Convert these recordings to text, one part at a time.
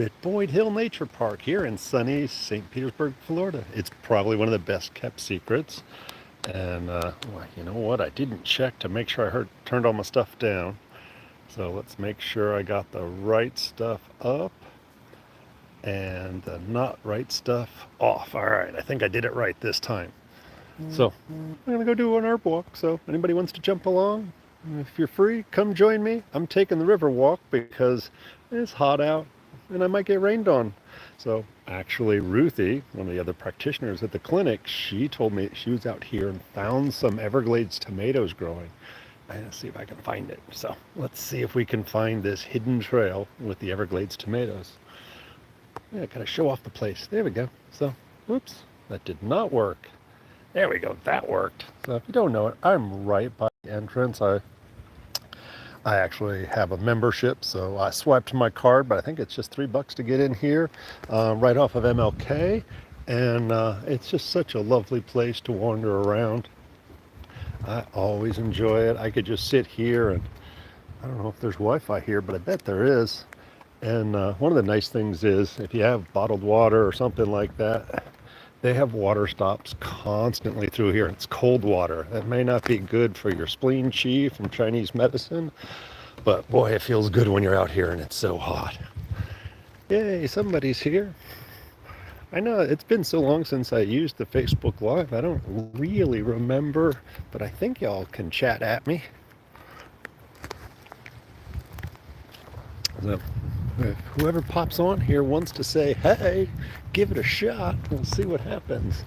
At Boyd Hill Nature Park here in sunny St. Petersburg, Florida. It's probably one of the best kept secrets. And well, you know what? I didn't check to make sure turned all my stuff down. So let's make sure I got the right stuff up and the not right stuff off. All right, I think I did it right this time. So I'm gonna go do an herb walk. So anybody wants to jump along? If you're free, come join me. I'm taking the river walk because it's hot out and I might get rained on. So actually Ruthie, one of the other practitioners at the clinic, she told me she was out here and found some Everglades tomatoes growing. I'm gonna see if I can find it. So let's see if we can find this hidden trail with the Everglades tomatoes. Yeah, gotta show off the place. There we go. So, whoops, that did not work. There we go, that worked. So if you don't know it, I'm right by the entrance. I actually have a membership, so I swiped my card, but I think it's just $3 to get in here, right off of MLK. And it's just such a lovely place to wander around. I always enjoy it. I could just sit here and I don't know if there's Wi-Fi here, but I bet there is. And one of the nice things is if you have bottled water or something like that, they have water stops constantly through here. It's cold water. That may not be good for your spleen chi from Chinese medicine, but boy, it feels good when you're out here and it's so hot. Yay, somebody's here. I know it's been so long since I used the Facebook Live. I don't really remember, but I think y'all can chat at me. So if whoever pops on here wants to say, hey, give it a shot, we'll see what happens.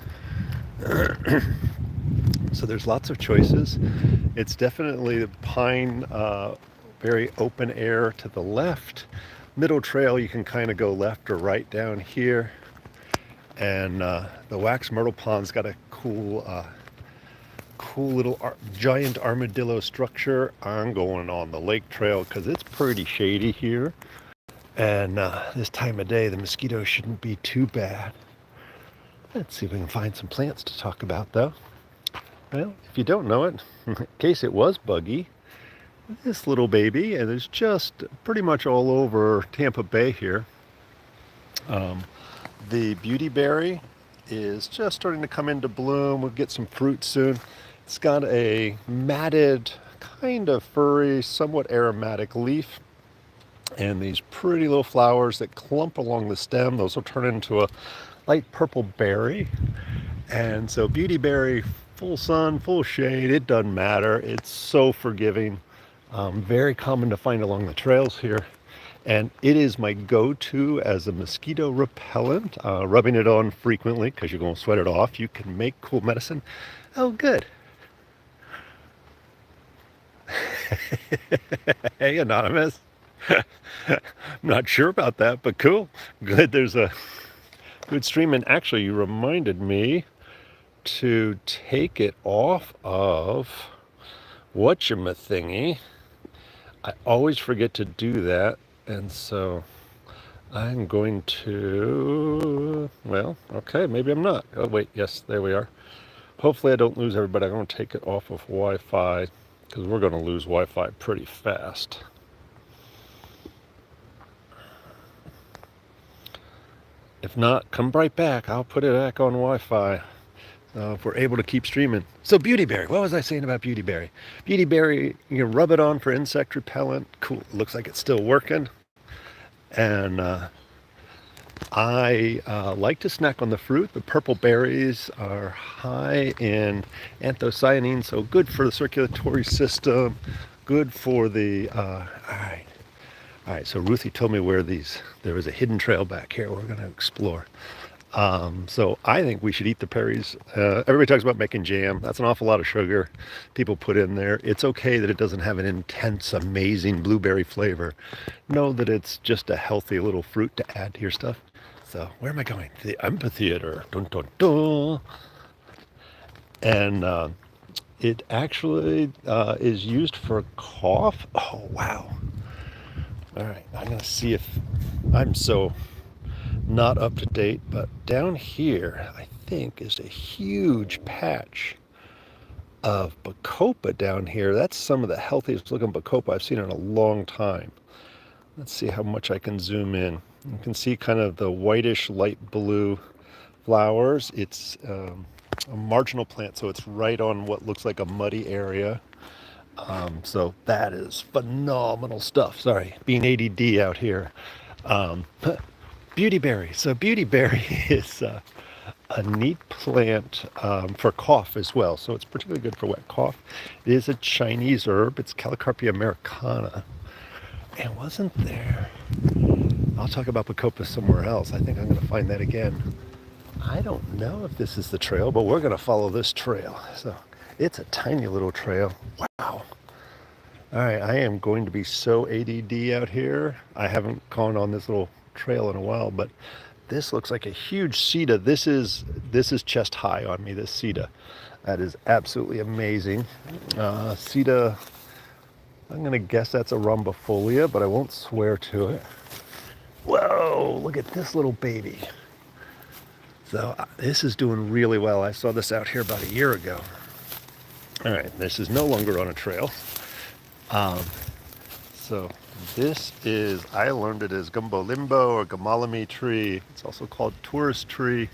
So there's lots of choices. It's definitely the pine, very open air to the left. Middle trail, you can kind of go left or right down here. And the wax myrtle pond's got a cool little giant armadillo structure. I'm going on the lake trail because it's pretty shady here. And this time of day, the mosquitoes shouldn't be too bad. Let's see if we can find some plants to talk about, though. Well, if you don't know it, in case it was buggy, this little baby, and it's just pretty much all over Tampa Bay here. The beautyberry is just starting to come into bloom. We'll get some fruit soon. It's got a matted, kind of furry, somewhat aromatic leaf. And these pretty little flowers that clump along the stem, those will turn into a light purple berry. And so beautyberry, full sun, full shade, it doesn't matter. It's so forgiving. Very common to find along the trails here. And it is my go-to as a mosquito repellent. Rubbing it on frequently because you're going to sweat it off. You can make cool medicine. Oh, good. Hey, Anonymous. I'm not sure about that, but cool. Good, there's a good stream. And actually, you reminded me to take it off of whatchamathingy. I always forget to do that. And so I'm going to, well, okay, maybe I'm not. Oh, wait, yes, there we are. Hopefully I don't lose everybody. I'm going to take it off of Wi-Fi because we're going to lose Wi-Fi pretty fast. If not, come right back. I'll put it back on Wi-Fi if we're able to keep streaming. So beautyberry, what was I saying about beautyberry? Beautyberry, you can rub it on for insect repellent. Cool, it looks like it's still working. And I like to snack on the fruit. The purple berries are high in anthocyanins, so good for the circulatory system, good for the, all right, so Ruthie told me there was a hidden trail back here we're going to explore. So I think we should eat the berries. Everybody talks about making jam. That's an awful lot of sugar people put in there. It's okay that it doesn't have an intense, amazing blueberry flavor. Know that it's just a healthy little fruit to add to your stuff. So where am I going? To the amphitheater. Dun, dun, dun. And it actually is used for cough. Oh, wow. All right, I'm going to see if I'm so not up to date, but down here, I think, is a huge patch of bacopa down here. That's some of the healthiest looking bacopa I've seen in a long time. Let's see how much I can zoom in. You can see kind of the whitish light blue flowers. It's a marginal plant, so it's right on what looks like a muddy area. So that is phenomenal stuff. Sorry, being ADD out here. Um, Beautyberry. So beautyberry is a neat plant for cough as well. So it's particularly good for wet cough. It is a Chinese herb. It's Calicarpia americana. And wasn't there? I'll talk about Bacopa somewhere else. I think I'm going to find that again. I don't know if this is the trail, but we're going to follow this trail. So it's a tiny little trail. Wow. All right, I am going to be so ADD out here. I haven't gone on this little trail in a while, but this looks like a huge cedar. This is chest high on me, this cedar. That is absolutely amazing. Cedar, I'm going to guess that's a rhombifolia, but I won't swear to it. Whoa, look at this little baby. So this is doing really well. I saw this out here about a year ago. All right, this is no longer on a trail. So this is, I learned it as gumbo limbo or gamalami tree. It's also called tourist tree.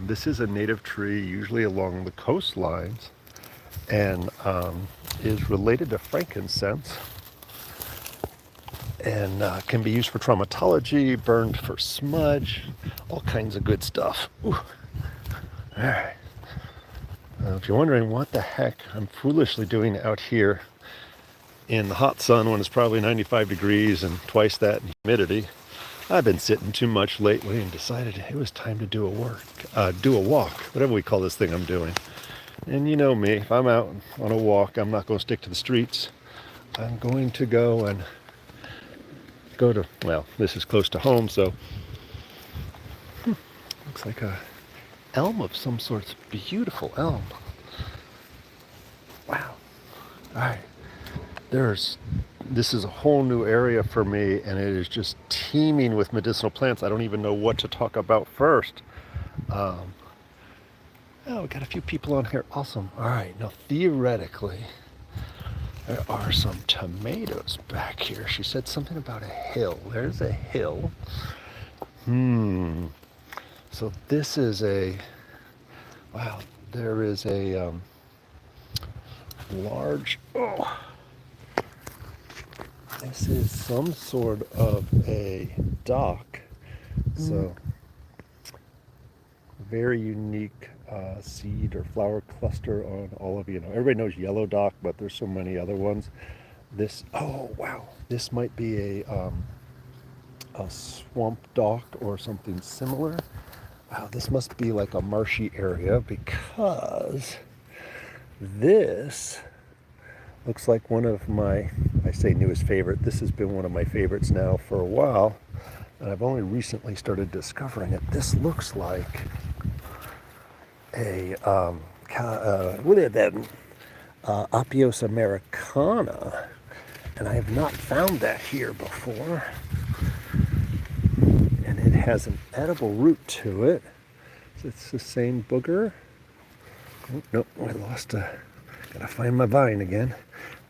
This is a native tree, usually along the coastlines, and is related to frankincense, and can be used for traumatology, burned for smudge, all kinds of good stuff. Ooh. All right. If you're wondering what the heck I'm foolishly doing out here in the hot sun when it's probably 95 degrees and twice that in humidity, I've been sitting too much lately and decided it was time to do a walk, whatever we call this thing I'm doing. And you know me, if I'm out on a walk, I'm not going to stick to the streets. I'm going to go to, well, this is close to home, so looks like a elm of some sort. It's a beautiful elm. Wow. All right. This is a whole new area for me, and it is just teeming with medicinal plants. I don't even know what to talk about first. Oh, we got a few people on here. Awesome. All right. Now, theoretically, there are some tomatoes back here. She said something about a hill. There's a hill. So this is wow, there is a large, this is some sort of a dock. So very unique seed or flower cluster on all of everybody knows yellow dock, but there's so many other ones. Oh wow, this might be a swamp dock or something similar. Wow, this must be like a marshy area, because this looks like one of my, I say newest favorite. This has been one of my favorites now for a while, and I've only recently started discovering it. This looks like a Apios americana, and I have not found that here before. And it has an edible root to it. It's the same booger. Oh, nope, I lost gotta find my vine again.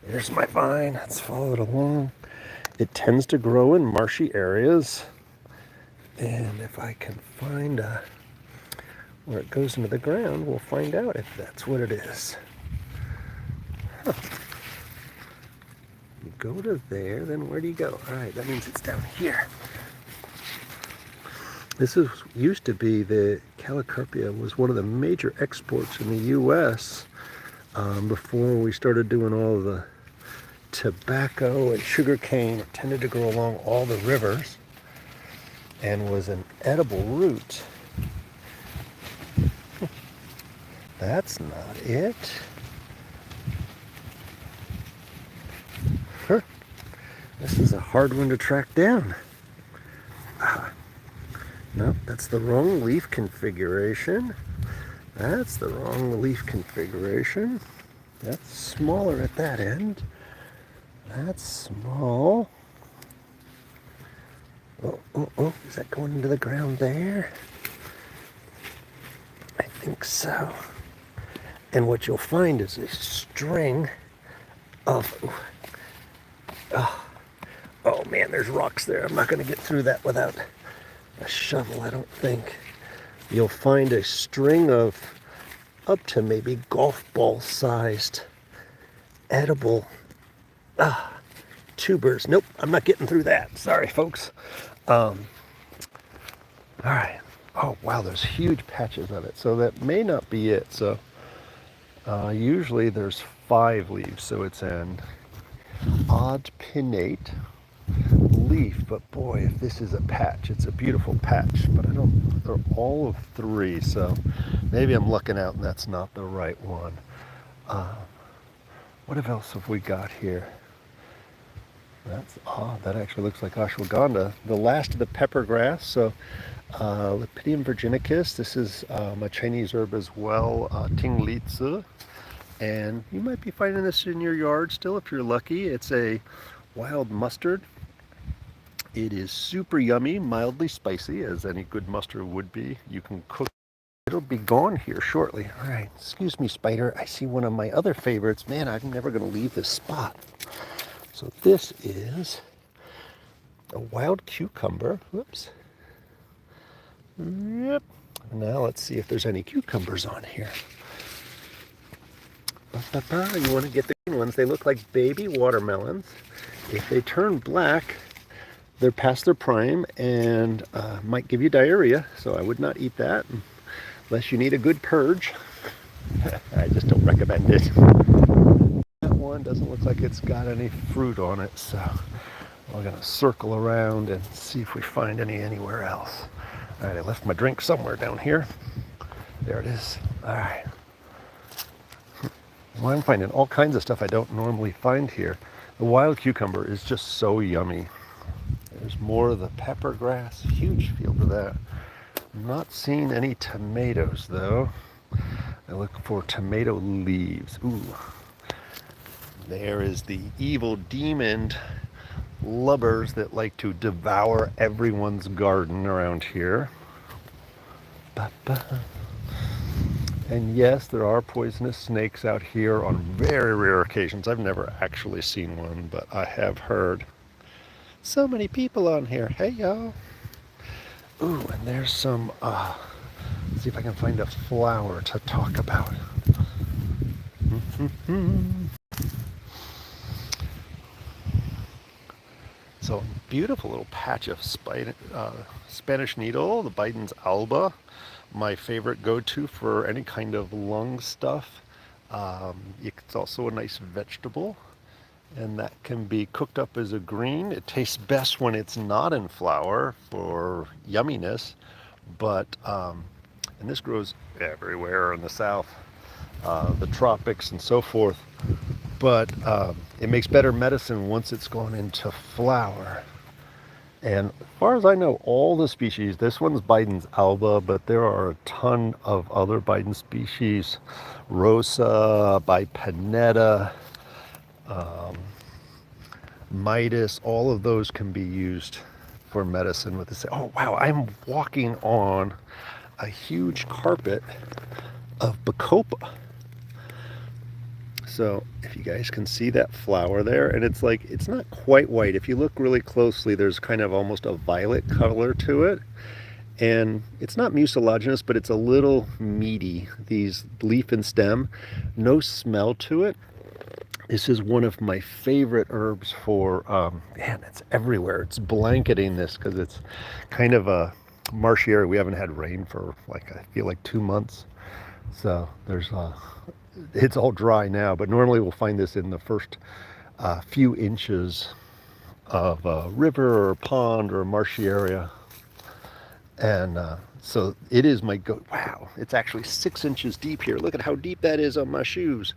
There's my vine. Let's follow it along. It tends to grow in marshy areas, and if I can find where it goes into the ground, we'll find out if that's what it is. Huh. You go to there, then where do you go? All right, that means it's down here. This used to be, the Calicarpia was one of the major exports in the U.S. Before we started doing all the tobacco and sugar cane. It tended to grow along all the rivers and was an edible root. That's not it. Huh. This is a hard one to track down. Nope, that's the wrong leaf configuration. That's the wrong leaf configuration. That's smaller at that end. That's small. Oh, is that going into the ground there? I think so. And what you'll find is a string of, oh man, there's rocks there. I'm not going to get through that without a shovel, I don't think. You'll find a string of up to maybe golf ball sized edible tubers. Nope, I'm not getting through that. Sorry, folks. All right. Oh, wow, there's huge patches of it. So that may not be it. So usually there's 5 leaves. So it's an odd pinnate leaf. But boy, if this is a patch, it's a beautiful patch. But I don't, they're all of 3. So maybe I'm looking out and that's not the right one. What else have we got here? That's odd. That actually looks like ashwagandha. The last of the pepper grass. So Lepidium virginicus. This is a Chinese herb as well. Tinglitze. And you might be finding this in your yard still if you're lucky. It's a wild mustard. It is super yummy, mildly spicy, as any good mustard would be. You can cook. It'll be gone here shortly. All right, excuse me, spider. I see one of my other favorites. Man, I'm never going to leave this spot. So this is a wild cucumber. Whoops. Yep. Now let's see if there's any cucumbers on here. You want to get the green ones. They look like baby watermelons. If they turn black, they're past their prime and might give you diarrhea. So I would not eat that unless you need a good purge. I just don't recommend it. That one doesn't look like it's got any fruit on it, so we're gonna circle around and see if we find any anywhere else. All right, I left my drink somewhere down here. There it is. All right. Well, I'm finding all kinds of stuff I don't normally find here. The wild cucumber is just so yummy. There's more of the pepper grass, huge field of that. I'm not seeing any tomatoes though. I look for tomato leaves. Ooh. There is the evil demon lubbers that like to devour everyone's garden around here. And yes, there are poisonous snakes out here on very rare occasions. I've never actually seen one, but I have heard. So many people on here. Hey, y'all. Ooh, and there's some, let's see if I can find a flower to talk about. So, beautiful little patch of Spanish needle, the Biden's alba. My favorite go-to for any kind of lung stuff. It's also a nice vegetable, and that can be cooked up as a green. It tastes best when it's not in flower for yumminess, but and this grows everywhere in the south, the tropics and so forth, but it makes better medicine once it's gone into flower. And as far as I know, all the species, this one's Biden's alba, but there are a ton of other Biden species, Rosa, Bipinetta, Midas, all of those can be used for medicine with this. Oh, wow, I'm walking on a huge carpet of bacopa. So if you guys can see that flower there, and it's like, it's not quite white. If you look really closely, there's kind of almost a violet color to it. And it's not mucilaginous, but it's a little meaty, these leaf and stem. No smell to it. This is one of my favorite herbs for, man, it's everywhere. It's blanketing this because it's kind of a marshy area. We haven't had rain for like, I feel like 2 months. So there's it's all dry now, but normally we'll find this in the first few inches of a river or a pond or a marshy area. And so it is my wow, it's actually 6 inches deep here. Look at how deep that is on my shoes.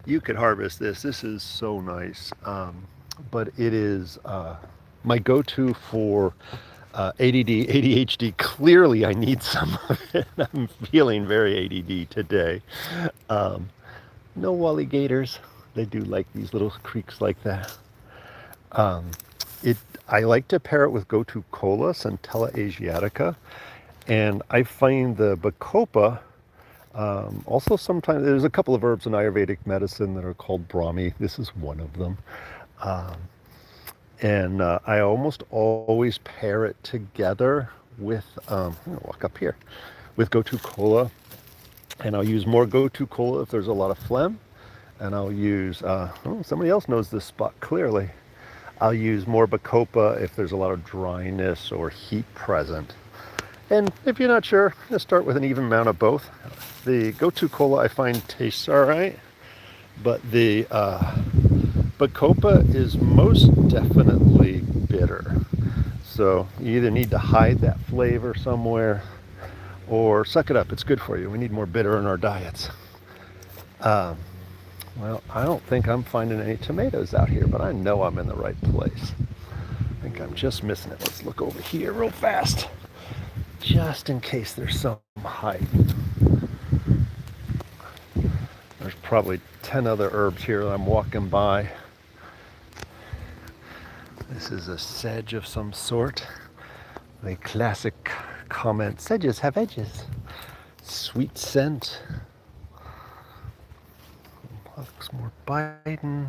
You could harvest this. This is so nice. But it is my go-to for ADD, ADHD. Clearly I need some of it. I'm feeling very ADD today. No alligators. They do like these little creeks like that. I like to pair it with go-to cola, Centella asiatica. And I find the bacopa, also sometimes, there's a couple of herbs in Ayurvedic medicine that are called Brahmi. This is one of them. And I almost always pair it together with, I'm gonna walk up here, with gotu kola. And I'll use more gotu kola if there's a lot of phlegm. And I'll use, oh, somebody else knows this spot clearly. I'll use more bacopa if there's a lot of dryness or heat present. And if you're not sure, just start with an even amount of both. The gotu kola I find tastes all right, but the bacopa is most definitely bitter. So you either need to hide that flavor somewhere or suck it up. It's good for you. We need more bitter in our diets. Well, I don't think I'm finding any tomatoes out here, but I know I'm in the right place. I think I'm just missing it. Let's look over here real fast, just in case there's some hiding. There's probably 10 other herbs here that I'm walking by. This is a sedge of some sort. The classic comment, sedges have edges. Sweet scent. Looks more biting.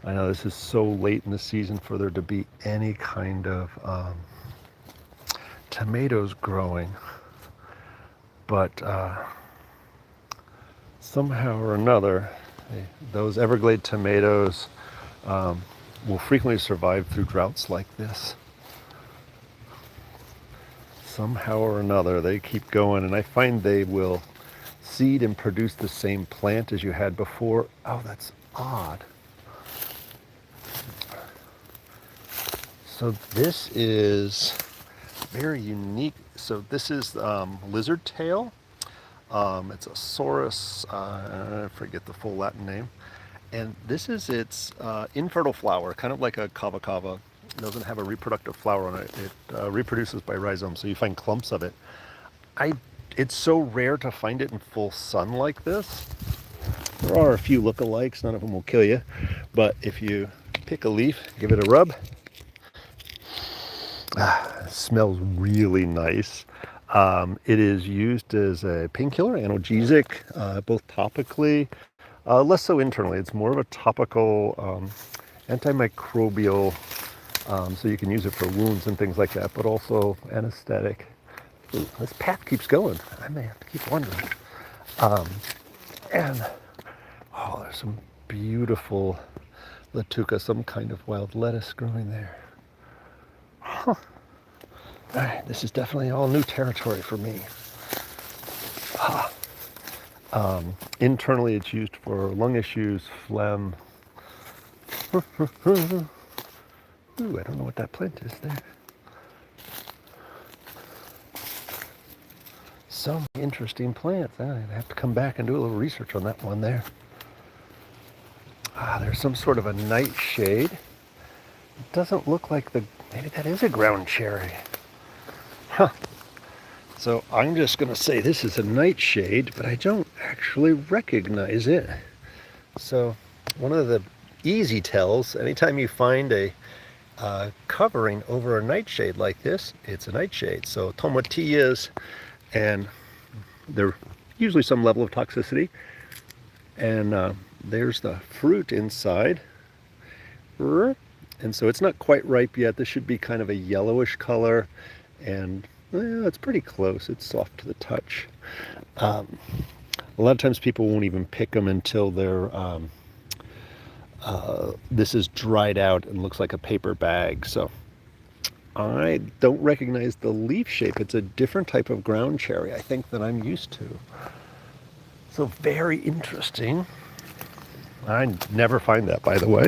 I know this is so late in the season for there to be any kind of tomatoes growing, but somehow or another, those Everglade tomatoes will frequently survive through droughts like this. Somehow or another, they keep going, and I find they will seed and produce the same plant as you had before. Oh, that's odd. So this is very unique. So this is lizard tail. It's a Saurus, I forget the full Latin name. And this is its infertile flower, kind of like a kava kava. It doesn't have a reproductive flower on it. It reproduces by rhizome, so you find clumps of it. It's so rare to find it in full sun like this. There are a few lookalikes, none of them will kill you. But if you pick a leaf, give it a rub, it smells really nice. It is used as a painkiller, analgesic, both topically, less so internally. It's more of a topical antimicrobial, so you can use it for wounds and things like that, but also anesthetic. Ooh, this path keeps going. I may have to keep wandering. And, oh, there's some beautiful latuca, some kind of wild lettuce growing there. Huh. All right, this is definitely all new territory for me. Internally, it's used for lung issues, phlegm. Ooh, I don't know what that plant is there. So many interesting plants. I have to come back and do a little research on that one there. There's some sort of a nightshade. It doesn't look like maybe that is a ground cherry. Huh. So I'm just going to say this is a nightshade, but I don't actually recognize it. So one of the easy tells, anytime you find a covering over a nightshade like this, it's a nightshade. So tomatillas, and they're usually some level of toxicity. And there's the fruit inside. And so it's not quite ripe yet. This should be kind of a yellowish color, and well, it's pretty close. It's soft to the touch. A lot of times people won't even pick them until they're this is dried out and looks like a paper bag. So I don't recognize the leaf shape. It's a different type of ground cherry, I think, than I'm used to. So very interesting. I never find that, by the way.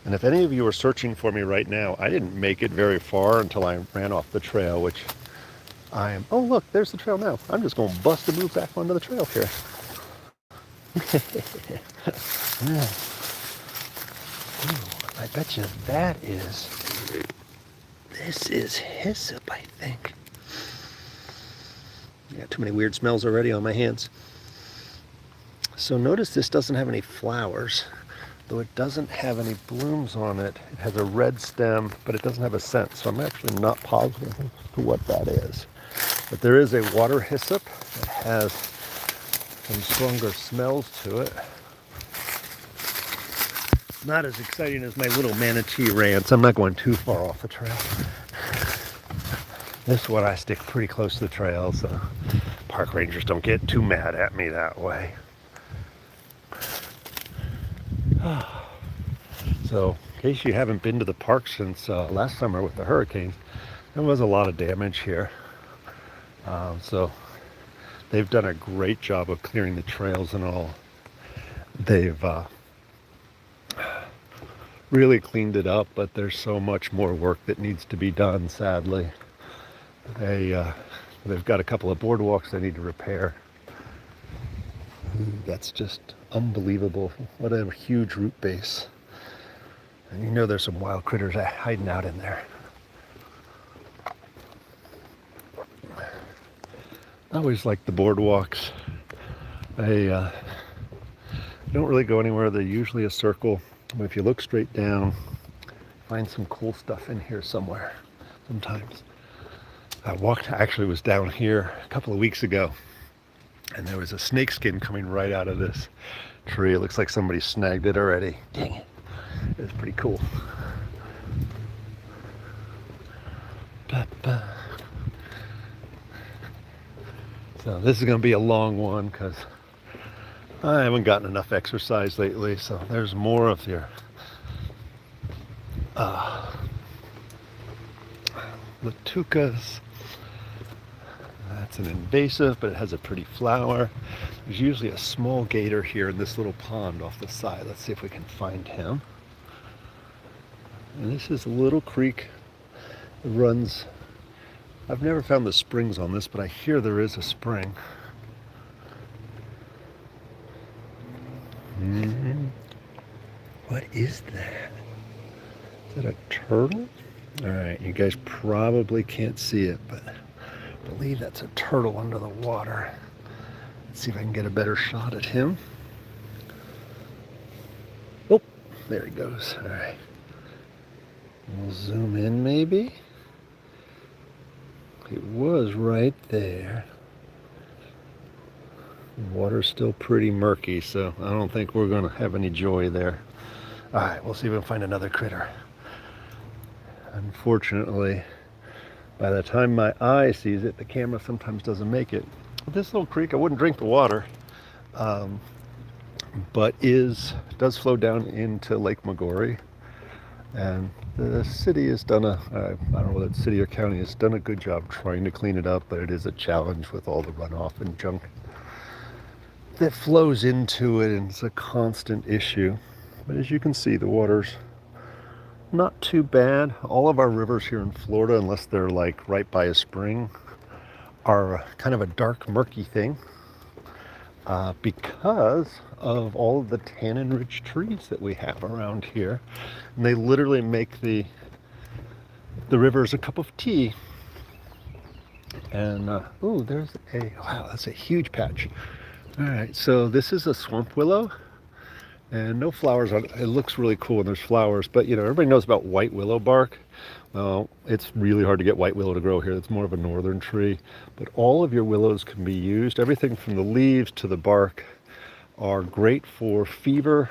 And if any of you are searching for me right now, I didn't make it very far until I ran off the trail, which I am. Oh, look, there's the trail now. I'm just going to bust a move back onto the trail here. Yeah. Ooh, I bet you this is hyssop, I think. I got too many weird smells already on my hands. So notice this doesn't have any flowers, though it doesn't have any blooms on it. It has a red stem, but it doesn't have a scent, so I'm actually not positive as to what that is. But there is a water hyssop that has some stronger smells to it. not as exciting as my little manatee rants. I'm not going too far off the trail. This one I stick pretty close to the trail, so park rangers don't get too mad at me that way. So, in case you haven't been to the park since last summer with the hurricanes, there was a lot of damage here. So they've done a great job of clearing the trails and all. They've really cleaned it up, but there's so much more work that needs to be done, sadly. They've got a couple of boardwalks they need to repair. That's just unbelievable. What a huge root base. And you know there's some wild critters hiding out in there. I always like the boardwalks. They don't really go anywhere. They're usually a circle. But if you look straight down, find some cool stuff in here somewhere sometimes. Actually was down here a couple of weeks ago, and there was a snake skin coming right out of this tree. It looks like somebody snagged it already. Dang it. It was pretty cool. So this is going to be a long one because I haven't gotten enough exercise lately. So there's more of your latucas. That's an invasive, but it has a pretty flower. There's usually a small gator here in this little pond off the side. Let's see if we can find him. And this is a little creek that runs. I've never found the springs on this, but I hear there is a spring. What is that? Is that a turtle? All right, you guys probably can't see it, but I believe that's a turtle under the water. Let's see if I can get a better shot at him. Oh, there he goes. All right. We'll zoom in maybe. It was right there. The water's still pretty murky, so I don't think we're going to have any joy there. All right, we'll see if we can find another critter. Unfortunately, by the time my eye sees it, the camera sometimes doesn't make it. This little creek, I wouldn't drink the water, but does flow down into Lake Magori. And the city has done I don't know whether it's city or county, has done a good job trying to clean it up, but it is a challenge with all the runoff and junk that flows into it, and it's a constant issue. But as you can see, the water's not too bad. All of our rivers here in Florida, unless they're like right by a spring, are kind of a dark, murky thing because of all of the tannin-rich trees that we have around here. And they literally make the rivers a cup of tea. And, wow, that's a huge patch. All right, so this is a swamp willow. And no flowers on it. It looks really cool when there's flowers, but everybody knows about white willow bark. Well, it's really hard to get white willow to grow here. It's more of a northern tree, but all of your willows can be used. Everything from the leaves to the bark are great for fever,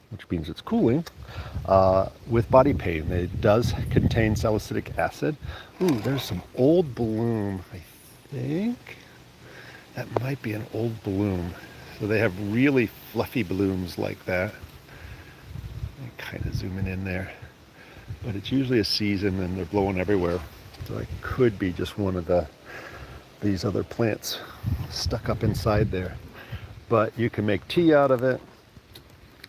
which means it's cooling, with body pain. It does contain salicylic acid. Ooh, there's some old bloom, I think. That might be an old bloom. So they have really fluffy blooms like that. I'm kind of zooming in there. But it's usually a season and they're blowing everywhere. So it could be just one of these other plants stuck up inside there. But you can make tea out of it.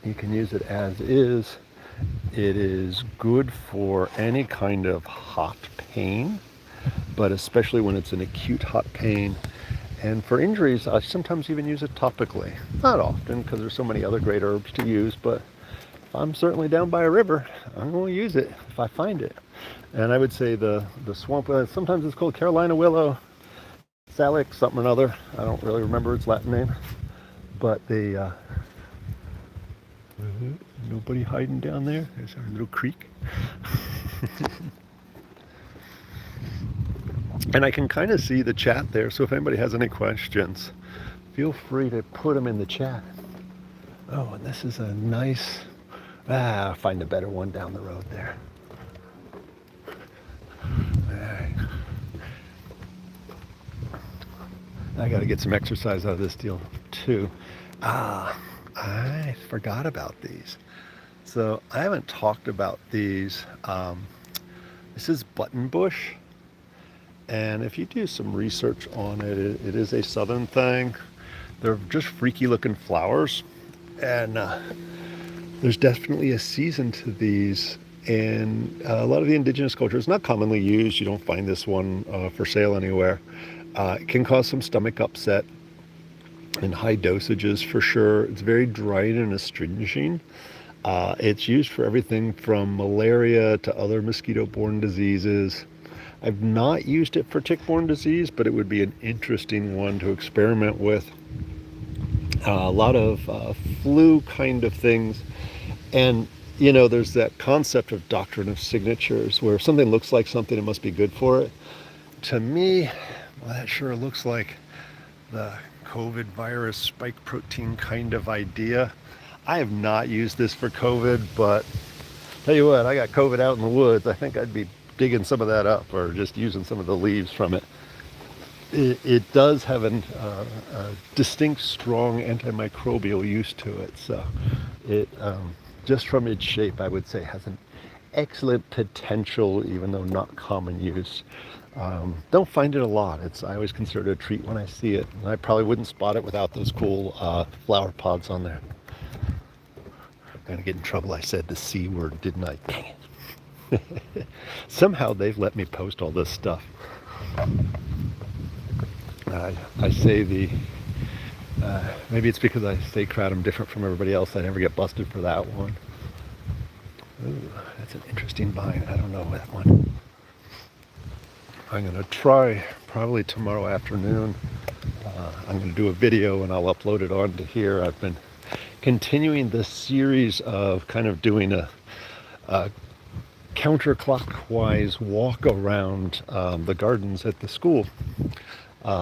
You can use it as is. It is good for any kind of hot pain, but especially when it's an acute hot pain. And for injuries, I sometimes even use it topically. Not often, because there's so many other great herbs to use, but if I'm certainly down by a river, I'm going to use it if I find it. And I would say the swamp willow, sometimes it's called Carolina willow, salix, something or another. I don't really remember its Latin name. But nobody hiding down there. There's our little creek. And I can kind of see the chat there, so if anybody has any questions, feel free to put them in the chat. Oh, and this is a nice I'll find a better one down the road there. All right. I got to get some exercise out of this deal too. I forgot about these. So I haven't talked about these. This is buttonbush, and if you do some research on it, it is a southern thing. They're just freaky looking flowers, and there's definitely a season to these. And a lot of the indigenous culture is not commonly used. You don't find this one for sale anywhere. It can cause some stomach upset in high dosages for sure. It's very drying and astringent. It's used for everything from malaria to other mosquito-borne diseases. I've not used it for tick-borne disease, but it would be an interesting one to experiment with. A lot of flu kind of things. And, you know, there's that concept of doctrine of signatures, where if something looks like something, it must be good for it. To me, well, that sure looks like the COVID virus spike protein kind of idea. I have not used this for COVID, but tell you what, I got COVID out in the woods. I think I'd be digging some of that up or just using some of the leaves from it. It does have a distinct, strong antimicrobial use to it. So it, just from its shape, I would say has an excellent potential, even though not common use. Don't find it a lot. I always consider it a treat when I see it. And I probably wouldn't spot it without those cool flower pods on there. I'm gonna get in trouble. I said the C word, didn't I? Dang it. Somehow they've let me post all this stuff. I say maybe it's because I say crowd, I'm different from everybody else. I never get busted for that one. Ooh, that's an interesting vine. I don't know that one. I'm going to try probably tomorrow afternoon. I'm going to do a video and I'll upload it onto here. I've been continuing this series of kind of doing a counterclockwise walk around the gardens at the school,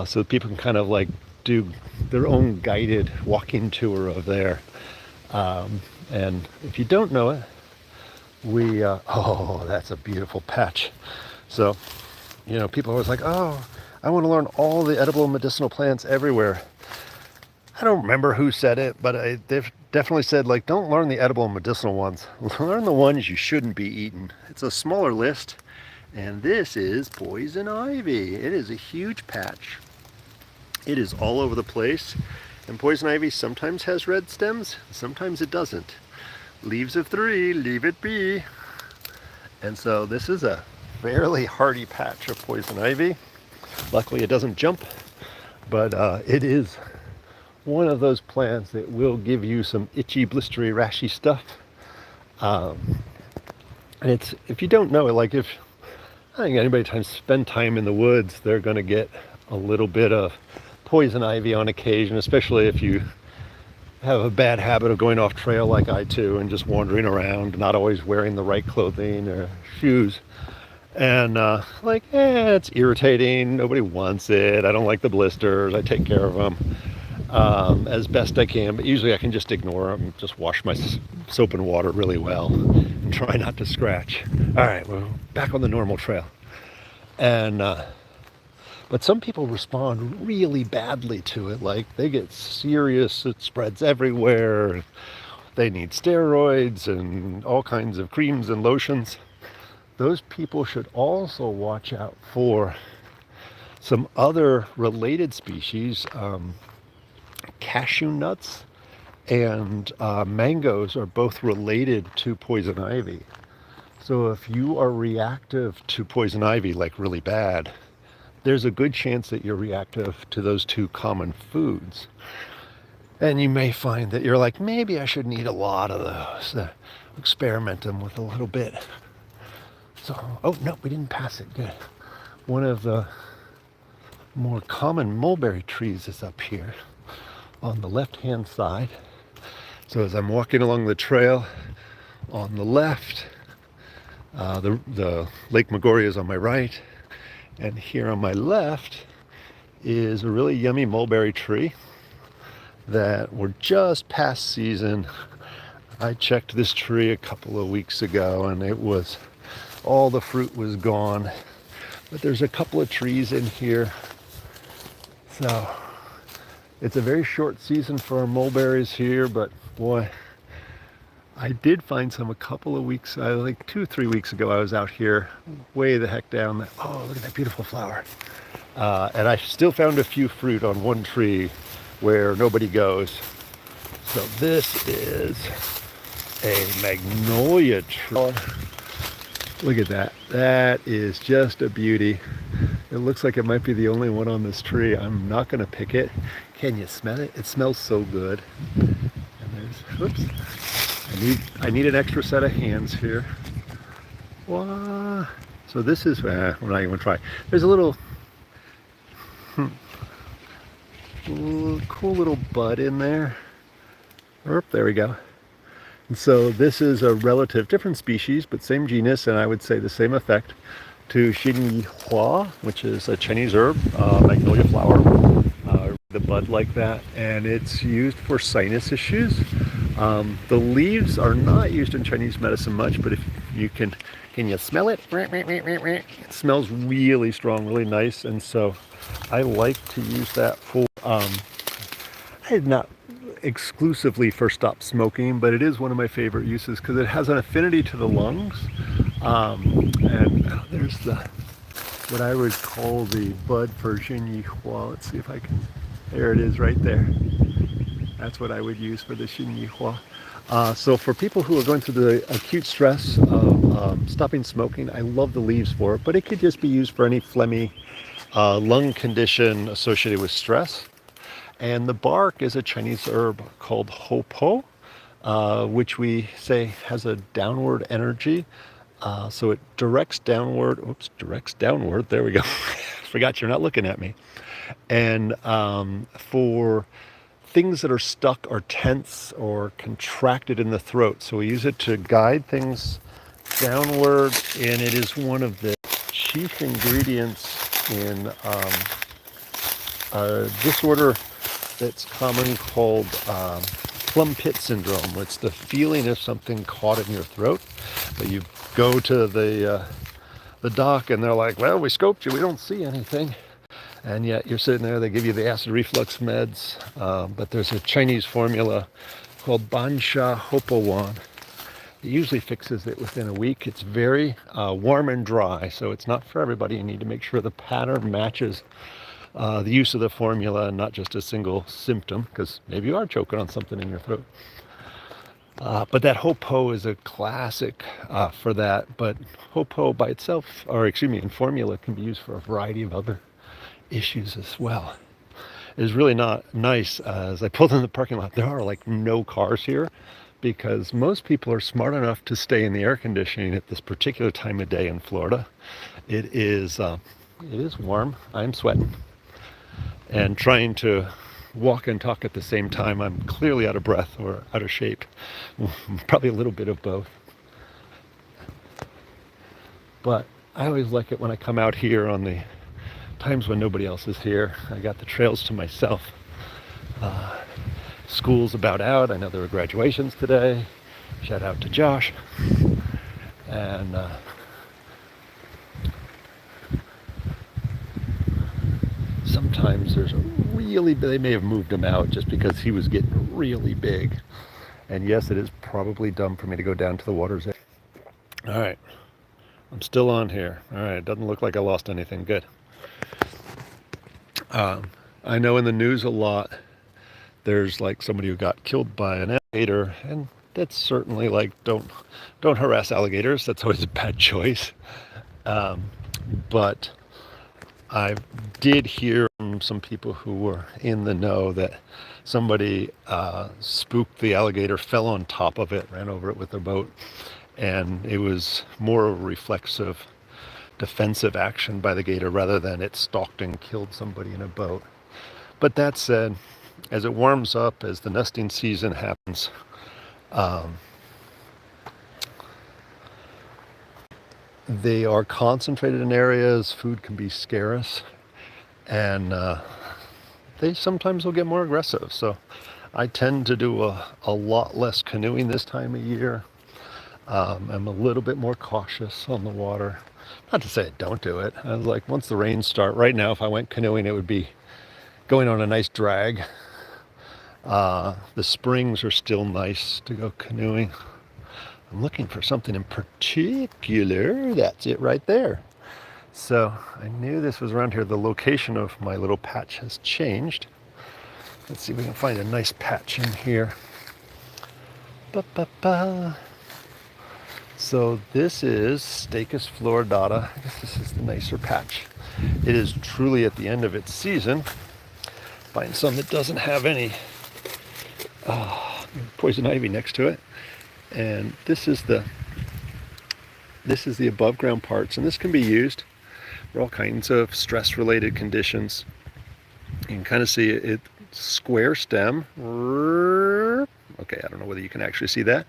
so people can kind of like do their own guided walking tour of there. And if you don't know it, oh, that's a beautiful patch. So, you know, people are always like, oh, I want to learn all the edible and medicinal plants everywhere. I don't remember who said it, but they've definitely said, like, don't learn the edible and medicinal ones. Learn the ones you shouldn't be eating. It's a smaller list, and this is poison ivy. It is a huge patch. It is all over the place, and poison ivy sometimes has red stems, sometimes it doesn't. Leaves of 3, leave it be. And so this is a fairly hardy patch of poison ivy. Luckily it doesn't jump, but it is one of those plants that will give you some itchy, blistery, rashy stuff. And it's, if you don't know it, like if I think anybody spend time in the woods, they're going to get a little bit of poison ivy on occasion, especially if you have a bad habit of going off trail like I do and just wandering around, not always wearing the right clothing or shoes. And it's irritating. Nobody wants it. I don't like the blisters. I take care of them as best I can, but usually I can just ignore them, just wash my soap and water really well and try not to scratch. All right, we're back on the normal trail. And but some people respond really badly to it. Like they get serious, it spreads everywhere. They need steroids and all kinds of creams and lotions. Those people should also watch out for some other related species. Cashew nuts and mangoes are both related to poison ivy. So if you are reactive to poison ivy, like really bad, there's a good chance that you're reactive to those two common foods. And you may find that you're like, maybe I shouldn't eat a lot of those. Experiment them with a little bit. So, oh no, we didn't pass it. Good. One of the more common mulberry trees is up here on the left-hand side. So as I'm walking along the trail on the left, the Lake Magori is on my right, and here on my left is a really yummy mulberry tree that we're just past season. I checked this tree a couple of weeks ago and it was, all the fruit was gone. But there's a couple of trees in here. So it's a very short season for our mulberries here, but boy, I did find some a couple of weeks, like 2 or 3 weeks ago. I was out here way the heck down. Oh, look at that beautiful flower. And I still found a few fruit on one tree where nobody goes. So this is a magnolia tree. Look at that. That is just a beauty. It looks like it might be the only one on this tree. I'm not going to pick it. Can you smell it? It smells so good. And there's, oops. I need an extra set of hands here. Wow. So this is, we're not even going to try. There's a little, cool little bud in there. There we go. And so this is a relative, different species, but same genus, and I would say the same effect to Xinyi which is a Chinese herb, magnolia flower, the bud like that, and it's used for sinus issues. The leaves are not used in Chinese medicine much, but if you can you smell it? It smells really strong, really nice, and so I like to use that for, I had not exclusively for stop smoking, but it is one of my favorite uses because it has an affinity to the lungs. And there's what I would call the bud for Xinyi Hua. Let's see if I can, there it is right there. That's what I would use for the Xinyi Hua. So for people who are going through the acute stress of stopping smoking, I love the leaves for it, but it could just be used for any phlegmy lung condition associated with stress. And the bark is a Chinese herb called Hopo, which we say has a downward energy. So it directs downward, there we go. Forgot you're not looking at me. And for things that are stuck or tense or contracted in the throat. So we use it to guide things downward, and it is one of the chief ingredients in a disorder that's commonly called plum pit syndrome. It's the feeling of something caught in your throat. But you go to the doc and they're like, well, we scoped you, we don't see anything. And yet you're sitting there, they give you the acid reflux meds. But there's a Chinese formula called Bansha Hopowan. It usually fixes it within a week. It's very warm and dry, so it's not for everybody. You need to make sure the pattern matches the use of the formula and not just a single symptom, because maybe you are choking on something in your throat. But that Hopo is a classic for that. But Hopo by itself, or excuse me, in formula, can be used for a variety of other issues as well. It is really not nice. As I pulled in the parking lot, there are like no cars here because most people are smart enough to stay in the air conditioning at this particular time of day in Florida. It is warm. I'm sweating. And trying to walk and talk at the same time, I'm clearly out of breath or out of shape. Probably a little bit of both. But I always like it when I come out here on the times when nobody else is here. I got the trails to myself. School's about out. I know there were graduations today. Shout out to Josh. And sometimes there's a really, they may have moved him out just because he was getting really big. And yes, it is probably dumb for me to go down to the water's edge. All right, I'm still on here. All right, it doesn't look like I lost anything. Good. I know in the news a lot, there's like somebody who got killed by an alligator, and that's certainly like, don't harass alligators. That's always a bad choice. But I did hear from some people who were in the know that somebody spooked the alligator, fell on top of it, ran over it with their boat, and it was more of a reflexive defensive action by the gator rather than it stalked and killed somebody in a boat. But that said, as it warms up, as the nesting season happens, they are concentrated in areas, food can be scarce, and they sometimes will get more aggressive. So I tend to do a lot less canoeing this time of year. I'm a little bit more cautious on the water. Not to say I don't do it. I was like, once the rains start, right now, if I went canoeing, it would be going on a nice drag. The springs are still nice to go canoeing. I'm looking for something in particular. That's it right there. So I knew this was around here. The location of my little patch has changed. Let's see if we can find a nice patch in here. Ba-ba-ba. So this is Stachys fluoridata. I guess this is the nicer patch. It is truly at the end of its season. Find some that doesn't have any poison ivy next to it. And this is the above ground parts, and this can be used for all kinds of stress related conditions. You can kind of see it square stem. Okay, I don't know whether you can actually see that.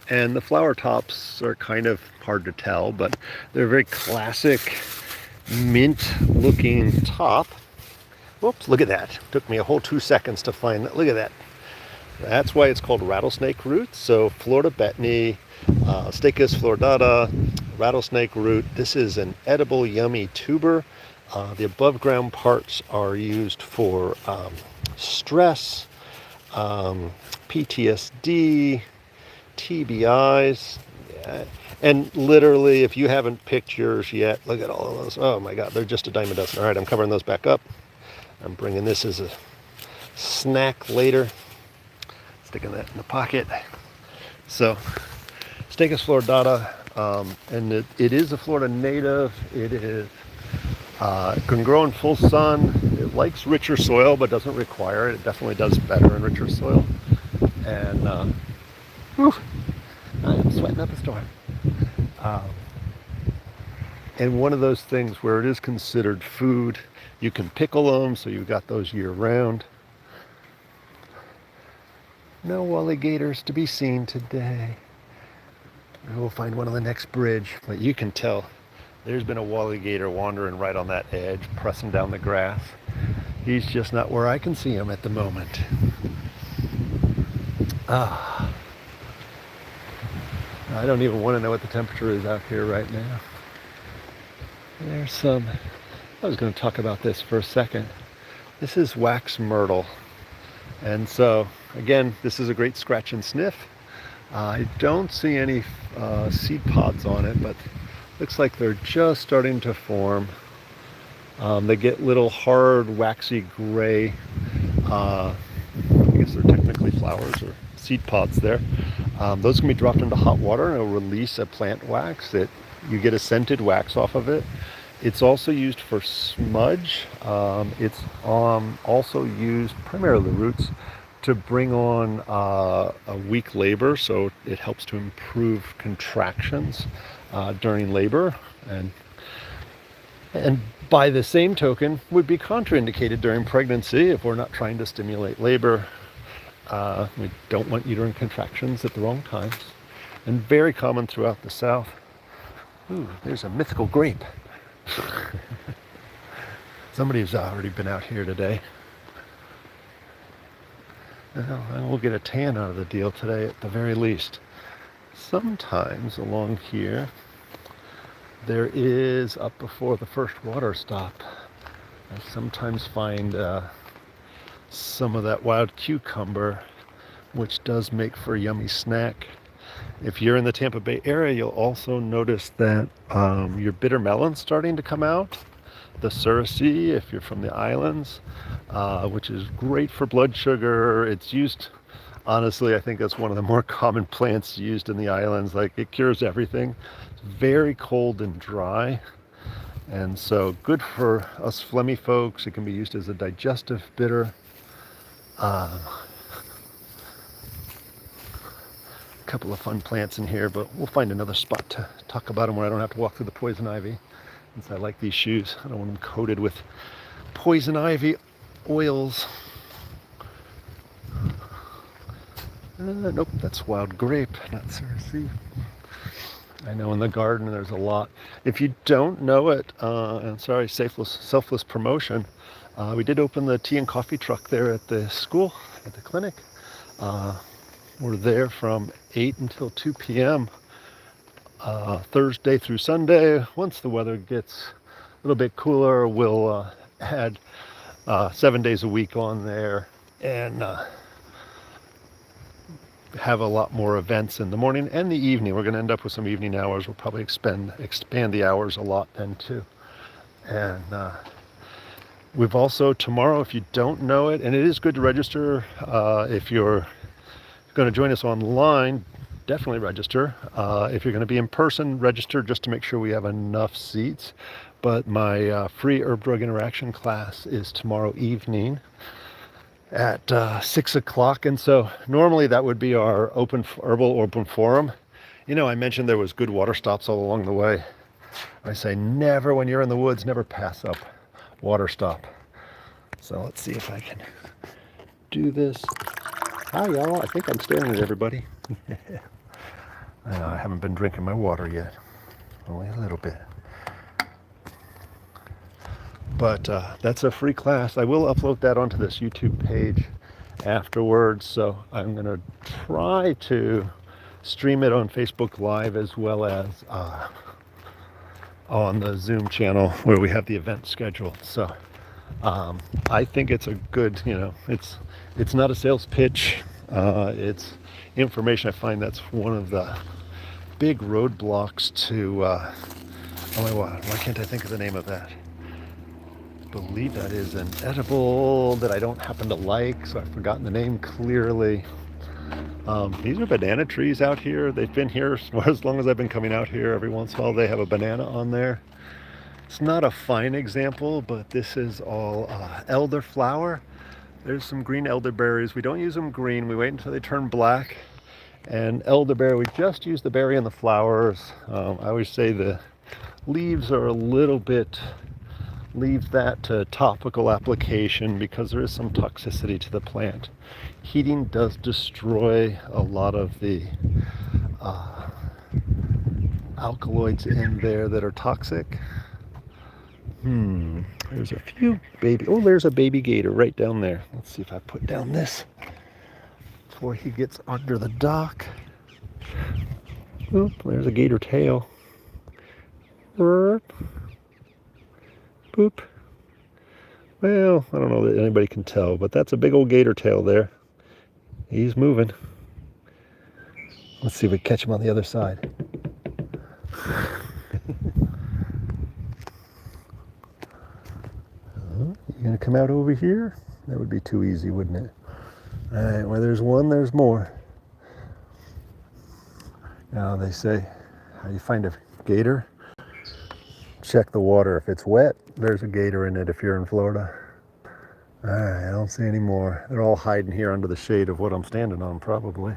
And the flower tops are kind of hard to tell, but they're a very classic mint looking top. Whoops, look at that. Took me a whole 2 seconds to find that. Look at that. That's why it's called rattlesnake root. So Florida betony, Stachys fluoridata, rattlesnake root. This is an edible, yummy tuber. The above ground parts are used for stress, PTSD, TBIs, and literally, if you haven't picked yours yet, look at all of those. Oh my God, they're just a dime a dozen. All right, I'm covering those back up. I'm bringing this as a snack later. Sticking that in the pocket. So, Stachys fluoridata, and it is a Florida native. It is can grow in full sun. It likes richer soil, but doesn't require it. It definitely does better in richer soil. And I am sweating up a storm. And one of those things where it is considered food. You can pickle them, so you've got those year round. No alligators to be seen today. We'll find one on the next bridge, but you can tell there's been a alligator wandering right on that edge, pressing down the grass. He's just not where I can see him at the moment. I don't even want to know what the temperature is out here right now. There's some, I was going to talk about this for a second. This is wax myrtle. And so, again, this is a great scratch and sniff. I don't see any seed pods on it, but looks like they're just starting to form. They get little hard, waxy gray. I guess they're technically flowers or seed pods there. Those can be dropped into hot water and it'll release a plant wax. You get a scented wax off of it. It's also used for smudge. It's also used, primarily the roots, to bring on a weak labor, so it helps to improve contractions during labor, and by the same token would be contraindicated during pregnancy if we're not trying to stimulate labor. We don't want uterine contractions at the wrong times, and very common throughout the South. Ooh, there's a mythical grape. Somebody's already been out here today. We'll get a tan out of the deal today at the very least. Sometimes along here there is, up before the first water stop, I sometimes find some of that wild cucumber, which does make for a yummy snack. If you're in the Tampa Bay area, you'll also notice that your bitter melon's starting to come out. The suricey, if you're from the islands, which is great for blood sugar. It's used, honestly, I think that's one of the more common plants used in the islands. Like, it cures everything. It's very cold and dry, and so good for us phlegmy folks. It can be used as a digestive bitter. Couple of fun plants in here, but we'll find another spot to talk about them where I don't have to walk through the poison ivy, since I like these shoes. I don't want them coated with poison ivy oils. Nope, that's wild grape, not cerasee. I know in the garden there's a lot. If you don't know it, and sorry, selfless promotion, we did open the tea and coffee truck there at the school, at the clinic. We're there from 8 until 2 p.m. Thursday through Sunday. Once the weather gets a little bit cooler, we'll add 7 days a week on there and have a lot more events in the morning and the evening. We're going to end up with some evening hours. We'll probably expand the hours a lot then too. And we've also tomorrow, if you don't know it, and it is good to register. If you're going to join us online, definitely register. If you're going to be in person, register just to make sure we have enough seats. But my free herb drug interaction class is tomorrow evening at 6 o'clock. And so normally that would be our herbal open forum. You know, I mentioned there was good water stops all along the way. I say never, when you're in the woods, never pass up water stop. So let's see if I can do this. Hi y'all, I think I'm staring at everybody. I haven't been drinking my water yet, only a little bit. But that's a free class. I will upload that onto this YouTube page afterwards. So I'm going to try to stream it on Facebook Live as well as on the Zoom channel where we have the event scheduled. So I think it's a good, it's not a sales pitch. It's information. I find that's one of the big roadblocks to, oh my God, why can't I think of the name of that? I believe that is an edible that I don't happen to like, so I've forgotten the name clearly. These are banana trees out here. They've been here for as long as I've been coming out here. Every once in a while they have a banana on there. It's not a fine example, but this is all elderflower. There's some green elderberries. We don't use them green. We wait until they turn black. And elderberry, we just use the berry and the flowers. I always say the leaves are a little bit, leave that to topical application because there is some toxicity to the plant. Heating does destroy a lot of the alkaloids in there that are toxic. There's a few baby, oh, there's a baby gator right down there. Let's see if I put down this before he gets under the dock. Oop, there's a gator tail. Boop. Well, I don't know that anybody can tell, but that's a big old gator tail there. He's moving. Let's see if we catch him on the other side. You gonna come out over here? That would be too easy, wouldn't it? All right, where there's one, there's more. Now they say, how do you find a gator? Check the water. If it's wet, there's a gator in it if you're in Florida. All right, I don't see any more. They're all hiding here under the shade of what I'm standing on, probably.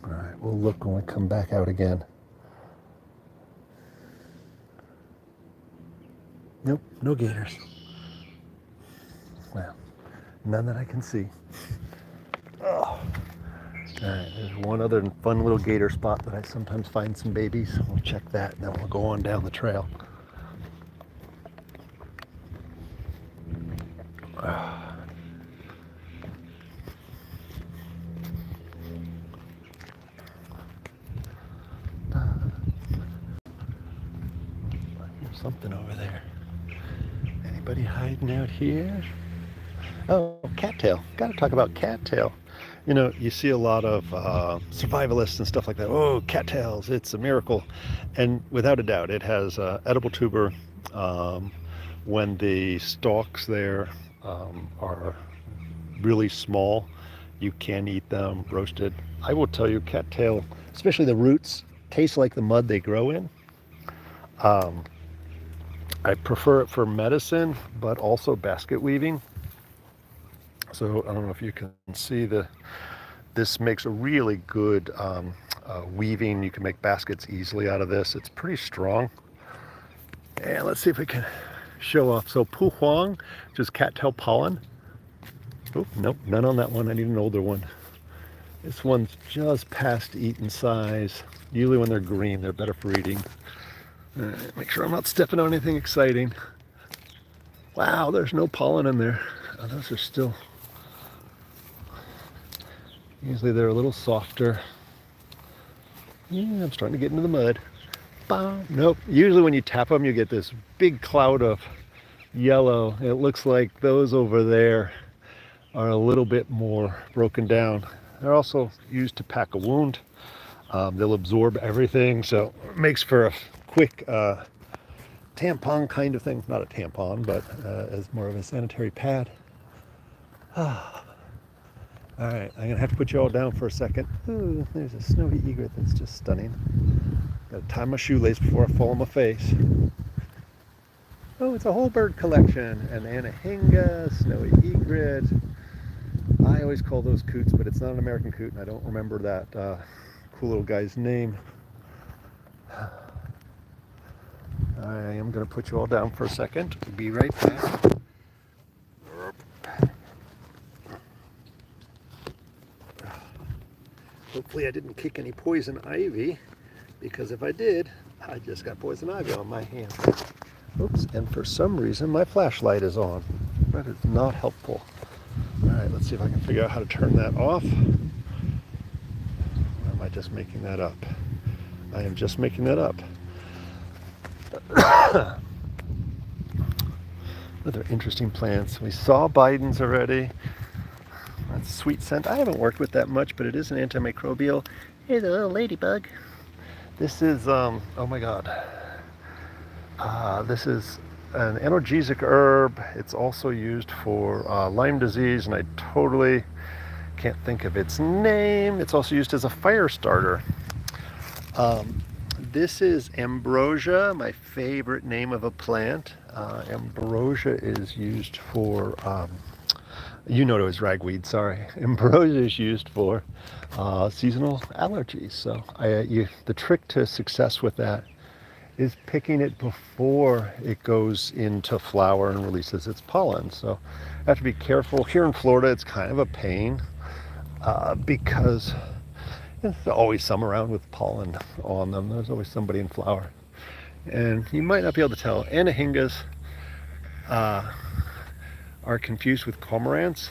All right, we'll look when we come back out again. Nope, no gators. Well, none that I can see. Oh. All right, there's one other fun little gator spot that I sometimes find some babies. We'll check that, and then we'll go on down the trail. There's something over there. Anybody hiding out here? Oh, cattail. Got to talk about cattail. You know, you see a lot of survivalists and stuff like that. Oh, cattails, it's a miracle. And without a doubt, it has edible tuber. When the stalks there are really small, you can eat them roasted. I will tell you, cattail, especially the roots, taste like the mud they grow in. I prefer it for medicine, but also basket weaving. So I don't know if you can see this makes a really good weaving. You can make baskets easily out of this. It's pretty strong. And let's see if we can show off. So pu huang, which is cattail pollen. Oh, nope, none on that one. I need an older one. This one's just past eaten size. Usually when they're green, they're better for eating. Make sure I'm not stepping on anything exciting. Wow, there's no pollen in there. Oh, those are still... Usually they're a little softer. Yeah, I'm starting to get into the mud. Nope. Usually when you tap them, you get this big cloud of yellow. It looks like those over there are a little bit more broken down. They're also used to pack a wound. They'll absorb everything, so it makes for a quick tampon kind of thing. Not a tampon, but as more of a sanitary pad. All right, I'm gonna have to put you all down for a second. Ooh, there's a snowy egret that's just stunning. Gotta tie my shoelace before I fall on my face. Oh, it's a whole bird collection. An anahinga, snowy egret. I always call those coots, but it's not an American coot, and I don't remember that cool little guy's name. I am gonna put you all down for a second. Be right back. Hopefully I didn't kick any poison ivy, because if I did, I just got poison ivy on my hand. Oops, and for some reason my flashlight is on. That is not helpful. All right, let's see if I can figure out how to turn that off. Or am I just making that up? I am just making that up. Other interesting plants. We saw Biden's already. That's sweet scent. I haven't worked with that much, but it is an antimicrobial. Here's a little ladybug. This is, oh my God. This is an analgesic herb. It's also used for Lyme disease, and I totally can't think of its name. It's also used as a fire starter. This is ambrosia, my favorite name of a plant. Ambrosia is used for you know it was ragweed, sorry. Ambrosia is used for seasonal allergies. So the trick to success with that is picking it before it goes into flower and releases its pollen. So I have to be careful. Here in Florida, it's kind of a pain because there's always some around with pollen on them. There's always somebody in flower. And you might not be able to tell. Anahingas are confused with cormorants.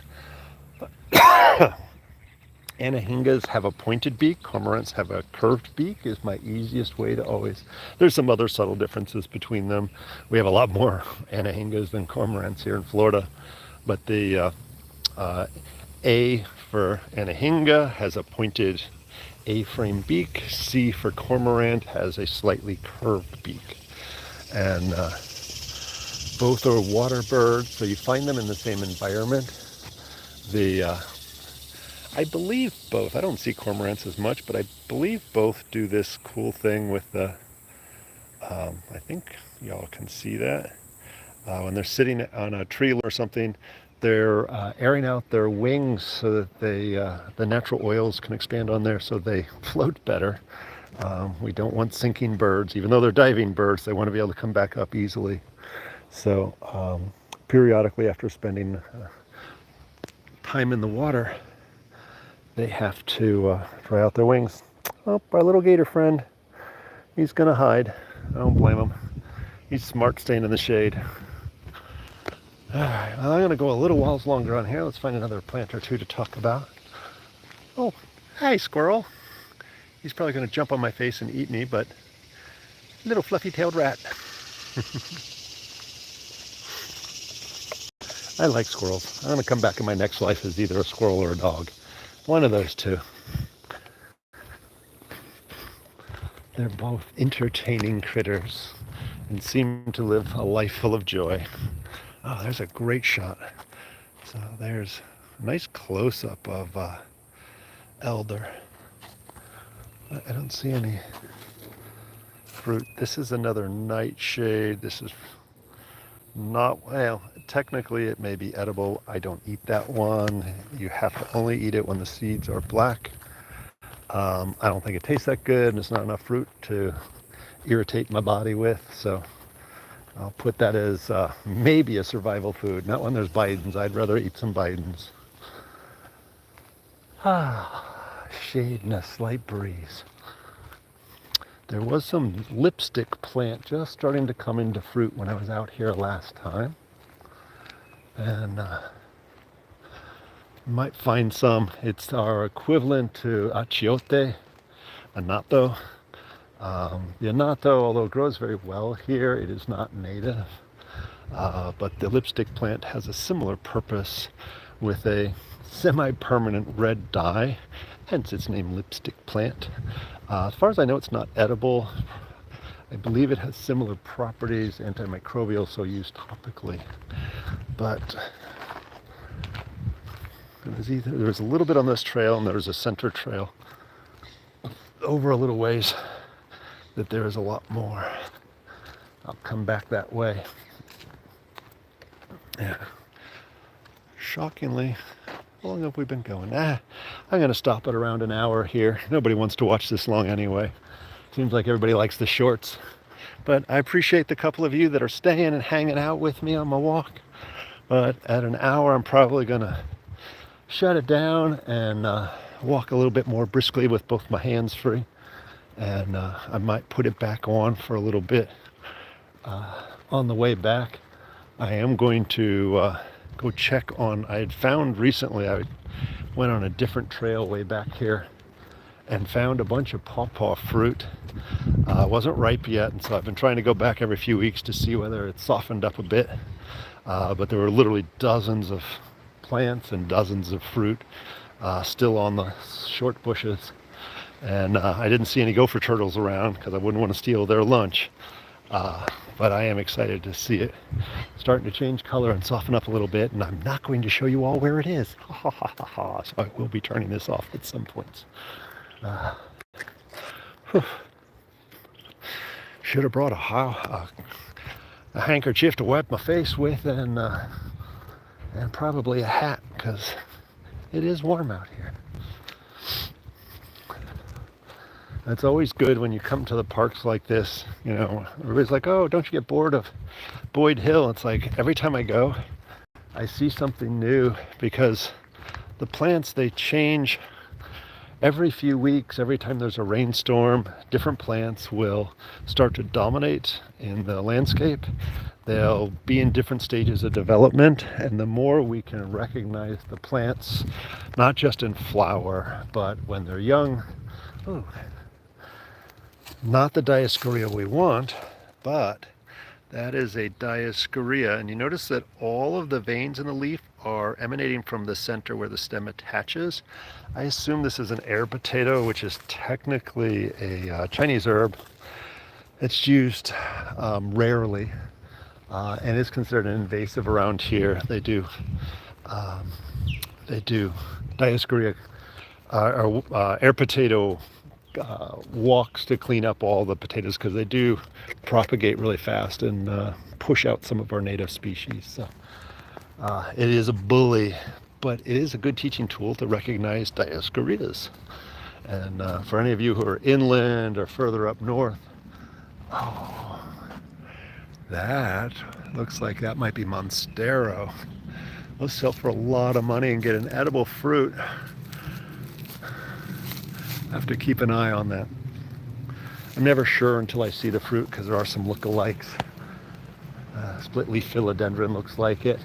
Anahingas have a pointed beak. Cormorants have a curved beak is my easiest way to always... There's some other subtle differences between them. We have a lot more anahingas than cormorants here in Florida. But the A for anahinga has a pointed A-frame beak. C for cormorant has a slightly curved beak. And both are water birds, so you find them in the same environment. I believe both, I don't see cormorants as much, but I believe both do this cool thing with the, I think y'all can see that. When they're sitting on a tree or something, they're airing out their wings so that the natural oils can expand on there so they float better. We don't want sinking birds, even though they're diving birds, they want to be able to come back up easily. So periodically after spending time in the water, they have to dry out their wings. Oh, our little gator friend, he's gonna hide. I don't blame him. He's smart staying in the shade. All right, well, I'm gonna go a little whiles longer on here. Let's find another plant or two to talk about. Oh, hi squirrel. He's probably gonna jump on my face and eat me, but little fluffy-tailed rat. I like squirrels. I'm gonna come back in my next life as either a squirrel or a dog. One of those two. They're both entertaining critters and seem to live a life full of joy. Oh, there's a great shot. So there's a nice close-up of elder. I don't see any fruit. This is another nightshade. This is not, well, technically it may be edible. I don't eat that one. You have to only eat it when the seeds are black. I don't think it tastes that good, and it's not enough fruit to irritate my body with, so I'll put that as maybe a survival food. Not when there's Bidens. I'd rather eat some Bidens. Shade and a slight breeze. There was some lipstick plant just starting to come into fruit when I was out here last time. And You might find some. It's our equivalent to achiote, anato. The anato, although it grows very well here, it is not native. But the lipstick plant has a similar purpose with a semi-permanent red dye, hence its name lipstick plant. As far as I know, it's not edible. I believe it has similar properties, antimicrobial, so used topically. But there was a little bit on this trail, and there was a center trail over a little ways that there is a lot more. I'll come back that way. Yeah. Shockingly, how long have we been going? I'm going to stop at around an hour here. Nobody wants to watch this long anyway. Seems like everybody likes the shorts. But I appreciate the couple of you that are staying and hanging out with me on my walk. But at an hour, I'm probably going to shut it down and walk a little bit more briskly with both my hands free. And I might put it back on for a little bit on the way back. I am going to go check on, I had found recently, I went on a different trail way back here and found a bunch of pawpaw fruit. It wasn't ripe yet, and so I've been trying to go back every few weeks to see whether it's softened up a bit. But there were literally dozens of plants and dozens of fruit still on the short bushes. And I didn't see any gopher turtles around because I wouldn't want to steal their lunch. But I am excited to see it starting to change color and soften up a little bit, and I'm not going to show you all where it is. So I will be turning this off at some points. Should have brought a handkerchief to wipe my face with, and probably a hat, because it is warm out here. It's always good when you come to the parks like this. You know, everybody's like, oh, don't you get bored of Boyd Hill? It's like every time I go, I see something new, because the plants, they change every few weeks. Every time there's a rainstorm, different plants will start to dominate in the landscape. They'll be in different stages of development, and the more we can recognize the plants, not just in flower, but when they're young. Ooh. Not the Dioscorea we want, but that is a Dioscorea. And you notice that all of the veins in the leaf are emanating from the center where the stem attaches. I assume this is an air potato, which is technically a Chinese herb. It's used rarely and is considered an invasive around here. They do Dioscorea or air potato walks to clean up all the potatoes, because they do propagate really fast and push out some of our native species. So it is a bully, but it is a good teaching tool to recognize Dioscoreas. And for any of you who are inland or further up north, oh, that looks like that might be Monstero. Those sell for a lot of money and get an edible fruit. I have to keep an eye on that. I'm never sure until I see the fruit, because there are some lookalikes. Split leaf philodendron looks like it,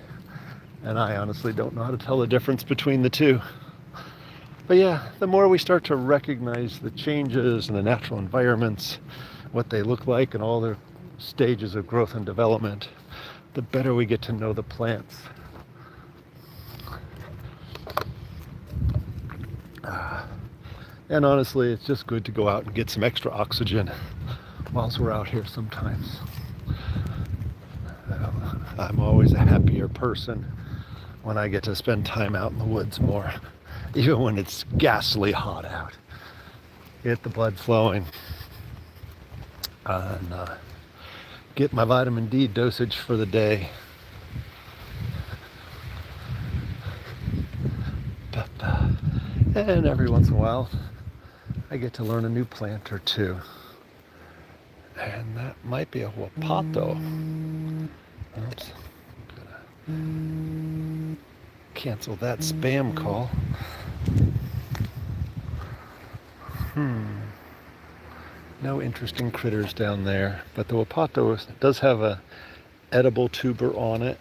and I honestly don't know how to tell the difference between the two. But yeah, the more we start to recognize the changes in the natural environments, what they look like, and all their stages of growth and development, the better we get to know the plants. And honestly, it's just good to go out and get some extra oxygen whilst we're out here sometimes. I'm always a happier person when I get to spend time out in the woods more, even when it's ghastly hot out. Get the blood flowing and get my vitamin D dosage for the day. And every once in a while, I get to learn a new plant or two. And that might be a huapato. Oops. I'm gonna cancel that spam call. No interesting critters down there, but the huapato does have a edible tuber on it.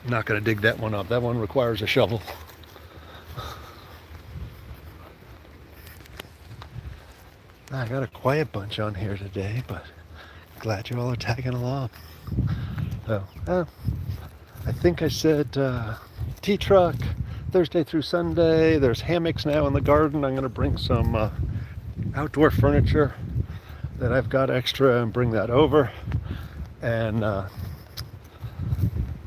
I'm not going to dig that one up. That one requires a shovel. I got a quiet bunch on here today, but glad you all are tagging along. So, I think I said tea truck Thursday through Sunday. There's hammocks now in the garden. I'm going to bring some outdoor furniture that I've got extra and bring that over. And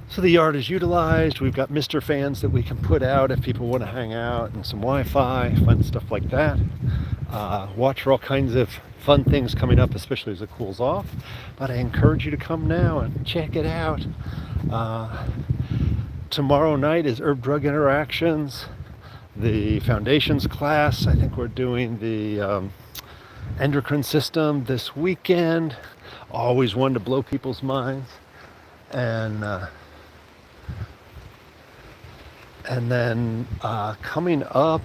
so the yard is utilized. We've got mister fans that we can put out if people want to hang out, and some Wi-Fi, fun stuff like that. Watch for all kinds of fun things coming up, especially as it cools off. But I encourage you to come now and check it out. Tomorrow night is Herb Drug Interactions, the foundations class. I think we're doing the endocrine system this weekend. Always one to blow people's minds. And then coming up,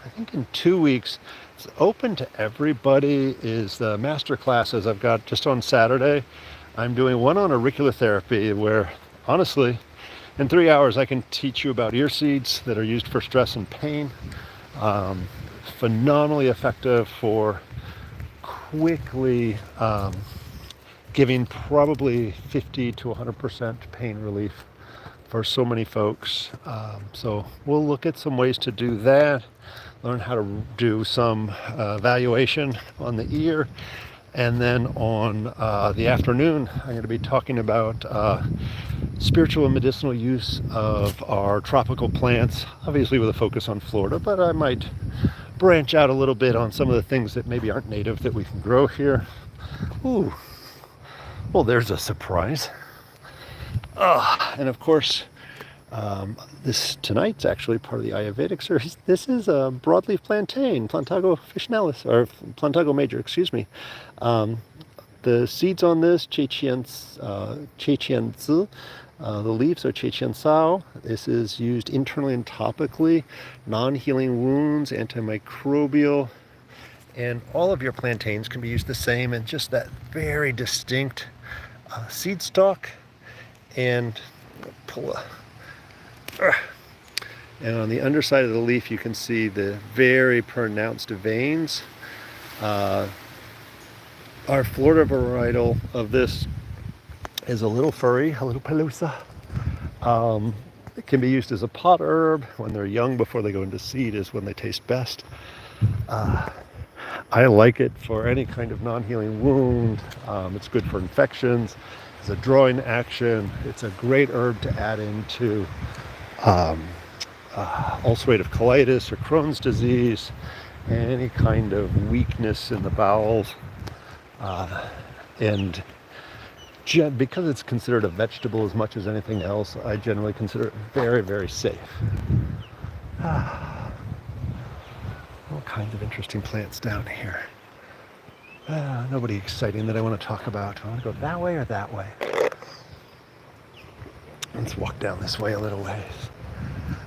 I think in 2 weeks, it's open to everybody, is the master classes I've got just on Saturday. I'm doing one on auricular therapy where, honestly, in 3 hours I can teach you about ear seeds that are used for stress and pain. Phenomenally effective for quickly giving probably 50 to 100% pain relief for so many folks. So we'll look at some ways to do that, learn how to do some evaluation on the ear. And then on the afternoon, I'm going to be talking about spiritual and medicinal use of our tropical plants, obviously with a focus on Florida, but I might branch out a little bit on some of the things that maybe aren't native that we can grow here. Ooh, well, there's a surprise. And of course, this tonight's actually part of the Ayurvedic series. This is a broadleaf plantain, Plantago officinalis, or Plantago major, excuse me. The seeds on this, Chechienzi, the leaves are Chechiensao. This is used internally and topically, non-healing wounds, antimicrobial, and all of your plantains can be used the same, and just that very distinct seed stalk. And and on the underside of the leaf you can see the very pronounced veins. Our Florida varietal of this is a little furry, a little pelusa. It can be used as a pot herb. When they're young, before they go into seed, is when they taste best. I like it for any kind of non-healing wound. It's good for infections. It's a drawing action. It's a great herb to add into ulcerative colitis or Crohn's disease, any kind of weakness in the bowels. And because it's considered a vegetable as much as anything else, I generally consider it very, very safe. All kinds of interesting plants down here. Nobody exciting that I want to talk about. I want to go that way or that way. Let's walk down this way a little ways.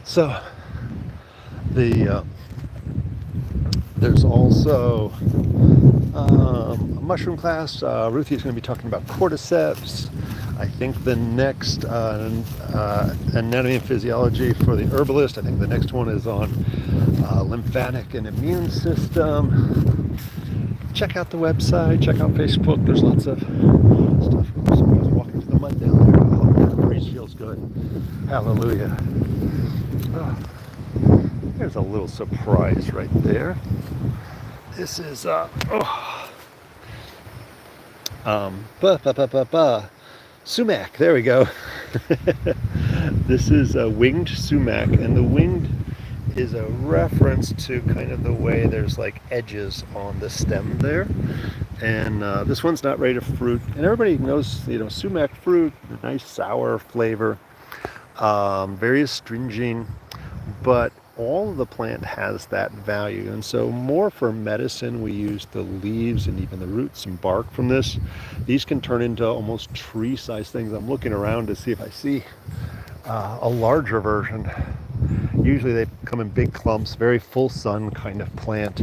So, there's also a mushroom class. Ruthie is going to be talking about cordyceps. I think the next anatomy and physiology for the herbalist. I think the next one is on lymphatic and immune system. Check out the website. Check out Facebook. There's lots of stuff. Somebody's walking through the mud down there. Oh, the breeze feels good. Hallelujah. Oh, there's a little surprise right there. This is sumac. There we go. This is a winged sumac, and the winged is a reference to kind of the way there's like edges on the stem there. And this one's not ready to fruit. And everybody knows, sumac fruit, a nice sour flavor, very astringent, but all of the plant has that value. And so more for medicine, we use the leaves and even the roots and bark from this. These can turn into almost tree-sized things. I'm looking around to see if I see a larger version. Usually they come in big clumps, very full sun kind of plant.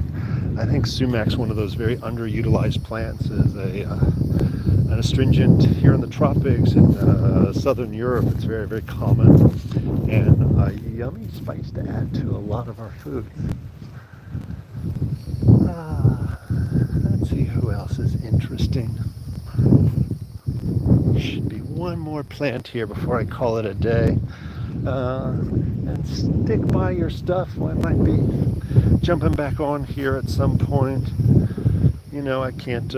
I think sumac's one of those very underutilized plants as an astringent here in the tropics. In southern Europe, it's very, very common, and a yummy spice to add to a lot of our foods. Let's see who else is interesting. Should be one more plant here before I call it a day. And stick by your stuff. I might be jumping back on here at some point. You know, I can't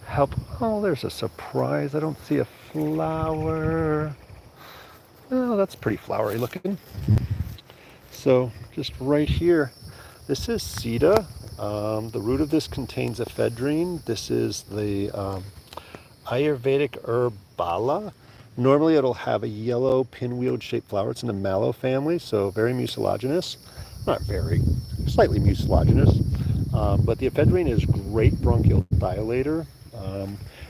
help. Oh, there's a surprise. I don't see a flower. Oh, that's pretty flowery looking. So just right here, this is Sita. The root of this contains ephedrine. This is the Ayurvedic herb bala. Normally it'll have a yellow pinwheel shaped flower. It's in the mallow family, so very mucilaginous. Not very, slightly mucilaginous. But the ephedrine is great bronchial dilator.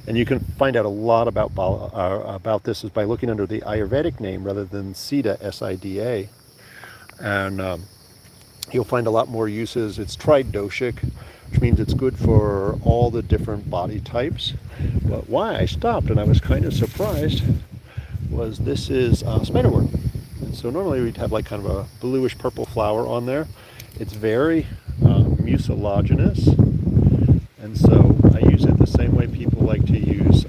And you can find out a lot about this is by looking under the Ayurvedic name rather than Sida, S-I-D-A. And you'll find a lot more uses. It's tridoshic, which means it's good for all the different body types. But why I stopped and I was kind of surprised was this is spiderwort. And so normally we'd have like kind of a bluish purple flower on there. It's very mucilaginous, and so I use it the same way people like to use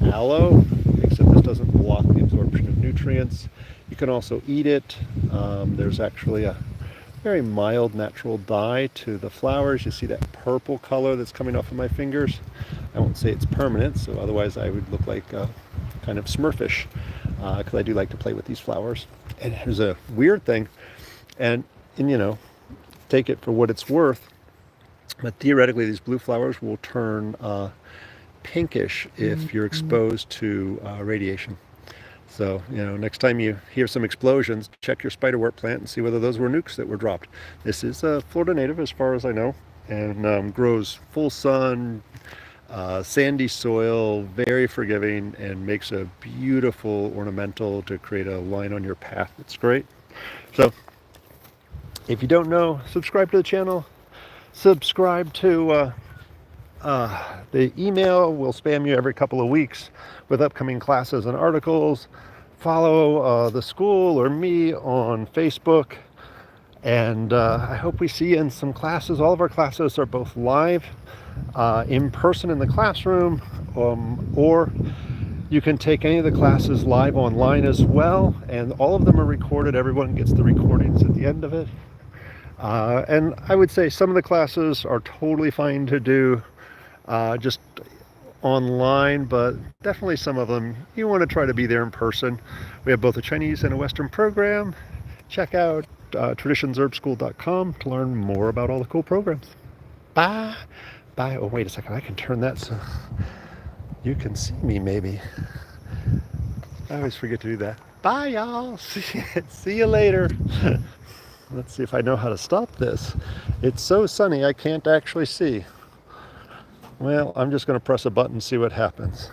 aloe, except this doesn't block the absorption of nutrients. You can also eat it. There's actually a very mild natural dye to the flowers. You see that purple color that's coming off of my fingers. I won't say it's permanent, so otherwise I would look like kind of Smurfish, because I do like to play with these flowers. And here's a weird thing, and you know, take it for what it's worth, but theoretically these blue flowers will turn pinkish if you're exposed to radiation. So, you know, next time you hear some explosions, check your spiderwort plant and see whether those were nukes that were dropped. This is a Florida native as far as I know, and grows full sun, sandy soil, very forgiving, and makes a beautiful ornamental to create a line on your path. It's great. So if you don't know, subscribe to the channel, subscribe to the email. Will spam you every couple of weeks with upcoming classes and articles. Follow the school or me on Facebook, and I hope we see you in some classes. All of our classes are both live in person in the classroom, or you can take any of the classes live online as well, and all of them are recorded. Everyone gets the recordings at the end of it. And I would say some of the classes are totally fine to do just online, but definitely some of them you want to try to be there in person. We have both a Chinese and a Western program. Check out traditionsherbschool.com to learn more about all the cool programs. Bye. Bye. Oh, wait a second. I can turn that so you can see me maybe. I always forget to do that. Bye, y'all. See you later. Let's see if I know how to stop this. It's so sunny I can't actually see. Well, I'm just going to press a button and see what happens.